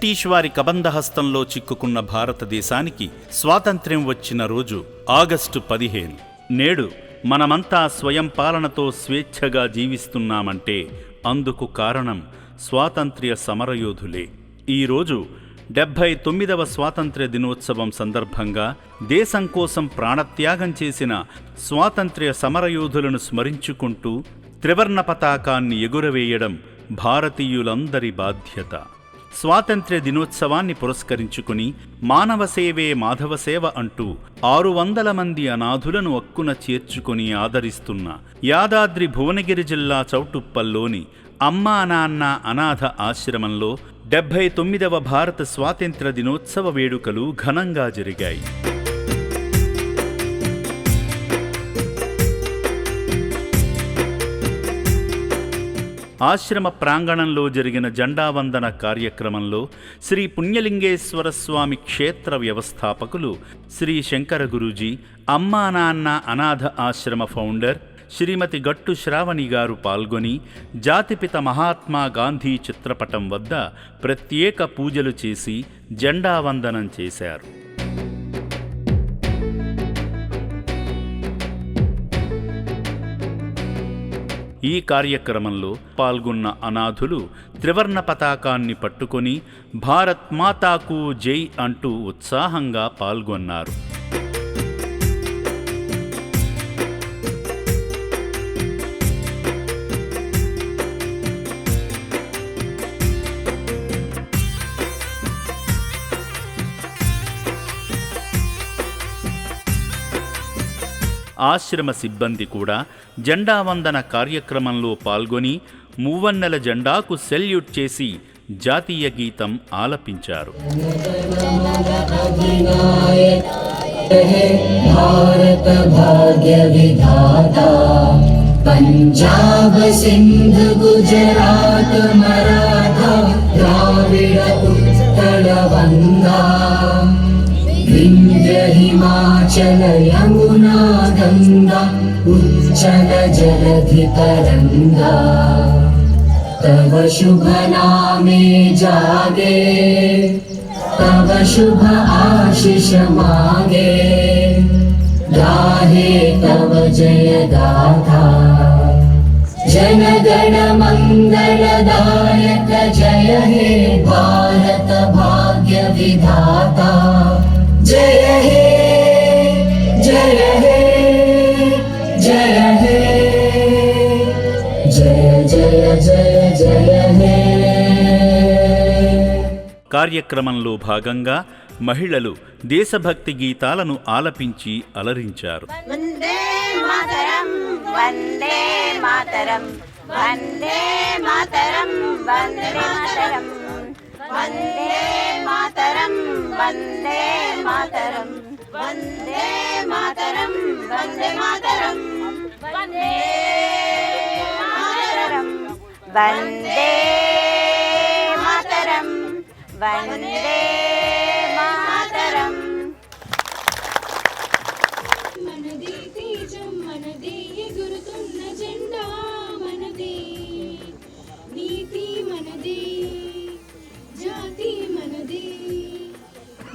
British వారి కబంధహస్తంలో చిక్కుకున్న భారతదేశానికి స్వాతంత్ర్యం వచ్చిన రోజు ఆగస్టు 15. నేడు మనమంతా స్వయం పాలనతో స్వేచ్ఛగా జీవిస్తున్నామంటే అందుకు కారణం స్వాతంత్ర్య సమరయోధులే. ఈరోజు 79వ స్వాతంత్ర్య దినోత్సవం సందర్భంగా దేశం కోసం ప్రాణత్యాగం చేసిన స్వాతంత్ర్య సమరయోధులను స్మరించుకుంటూ త్రివర్ణ పతాకాన్ని ఎగురవేయడం భారతీయులందరి బాధ్యత. స్వాతంత్ర్య దినోత్సవాన్ని పురస్కరించుకుని మానవ సేవే మాధవ సేవ అంటూ 600 మంది అనాథులను అక్కున చేర్చుకుని ఆదరిస్తున్న యాదాద్రి భువనగిరి జిల్లా చౌటుప్పల్లోని అమ్మా నాన్న అనాథ ఆశ్రమంలో 79వ భారత స్వాతంత్ర్య దినోత్సవ వేడుకలు ఘనంగా జరిగాయి. ఆశ్రమ ప్రాంగణంలో జరిగిన జెండావందన కార్యక్రమంలో శ్రీ పుణ్యలింగేశ్వర స్వామి క్షేత్ర వ్యవస్థాపకులు శ్రీ శంకర గురూజీ, అమ్మా నాన్న అనాథ ఆశ్రమ ఫౌండర్ శ్రీమతి గట్టు శ్రావణి గారు పాల్గొని జాతిపిత మహాత్మా గాంధీ చిత్రపటం వద్ద ప్రత్యేక పూజలు చేసి జెండావందనం చేశారు. ఈ కార్యక్రమంలో పాల్గొన్న అనాథులు త్రివర్ణ పతాకాన్ని పట్టుకొని భారత్ మాతాకు జై అంటూ ఉత్సాహంగా పాల్గొన్నారు. ఆశ్రమ సిబ్బంది కూడా జెండావందన కార్యక్రమంలో పాల్గొని మూవన్నెల జెండాకు సెల్యూట్ చేసి జాతీయ గీతం ఆలపించారు. పంజాబ్ సింధ్ గుజరాత్ మరాఠా ద్రావిడ ఉత్కళ వంగా వింధ్య హిమాచల యమునా గంగా ఉచ్చల జలధి తరంగా తవ శుభ నామే జాగే తవ శుభ ఆశిష మాగే గాహే తవ జయ గాథా जनगण मंगलदायक जय हे भारत भाग्य विधाता जय हे जय हे जय हे जय जय जय जय हे. కార్యక్రమంలో భాగంగా మహిళలు దేశభక్తి గీతాలను ఆలపించి అలరించారు. వందే మాతరం వందే మాతరం వందే మాతరం వందే మాతరం వందే మాతరం వందే మాతరం వందే మాతరం వందే మాతరం వందే మాతరం వందే మాతరం వందే మాతరం. మనదే తేజం మనదే ఎగురుతున్న జెండా మనదే నీతి మనదే జాతి మనదే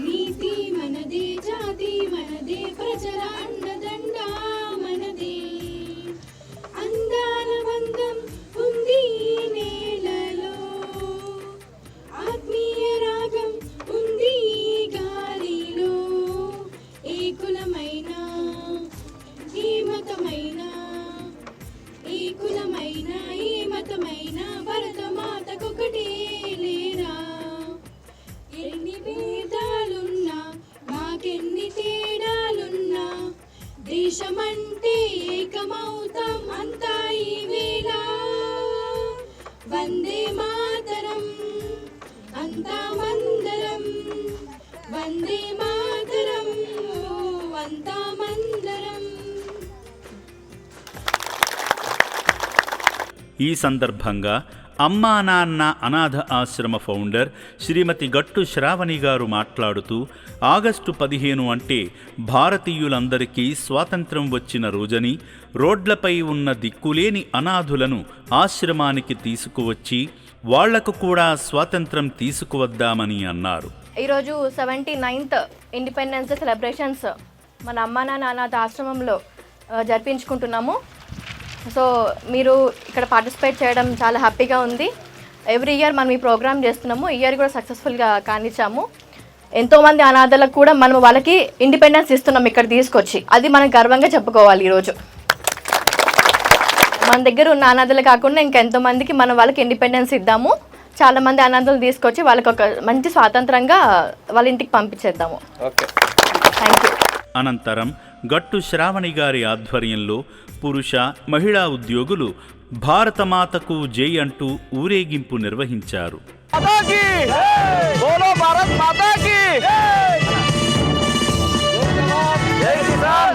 నీతి మనదే జాతి మనదే ప్రజల అండదండ మనదే అందాల బంధం ఉంది నేలలో ఆత్మీయ రాగం ఉంది గాలిలో ఏ కులమైన ఏ మతమైన ఏ కులమైన ఏ మతమైన భరత మాతకొకటే లేరా ఎన్ని భేదాలున్నా మాకెన్ని తేడాలున్నా దేశమంటే ఏకమౌతాం అంతా ఈ వేళ వందే మాతరం అంతా మందరం వందే మాతరం అంతా మందరం. ఈ సందర్భంగా అమ్మా నాన్న అనాథ ఆశ్రమ ఫౌండర్ శ్రీమతి గట్టు శ్రావణి గారు మాట్లాడుతూ ఆగస్టు 15 అంటే భారతీయులందరికీ స్వాతంత్ర్యం వచ్చిన రోజని, రోడ్లపై ఉన్న దిక్కులేని అనాథులను ఆశ్రమానికి తీసుకువచ్చి వాళ్లకు కూడా స్వాతంత్రం తీసుకువద్దామని అన్నారు. ఈరోజు 79th ఇండిపెండెన్స్ డే సెలబ్రేషన్స్ మన అమ్మా నాన్న అనాథ ఆశ్రమంలో జరిపించుకుంటున్నాము. సో మీరు ఇక్కడ పార్టిసిపేట్ చేయడం చాలా హ్యాపీగా ఉంది. ఎవ్రీ ఇయర్ మనం ఈ ప్రోగ్రామ్ చేస్తున్నాము. ఈ ఇయర్ కూడా సక్సెస్ఫుల్గా కానిచ్చాము. ఎంతోమంది అనాథలకు కూడా మనం వాళ్ళకి ఇండిపెండెన్స్ ఇస్తున్నాం ఇక్కడ తీసుకొచ్చి. అది మనం గర్వంగా చెప్పుకోవాలి. ఈరోజు మన దగ్గర ఉన్న అనాథలు కాకుండా ఇంకెంతోమందికి మనం వాళ్ళకి ఇండిపెండెన్స్ ఇద్దాము. చాలామంది అనాథలు తీసుకొచ్చి వాళ్ళకి ఒక మంచి స్వాతంత్రంగా వాళ్ళ ఇంటికి పంపించేద్దాము. Thank you. అనంతరం గట్టు శ్రావణి గారి ఆధ్వర్యంలో పురుష మహిళా ఉద్యోగులు భారతమాతకు జై అంటూ ఊరేగింపు నిర్వహించారు. बोलो भारत माता की जय किसान।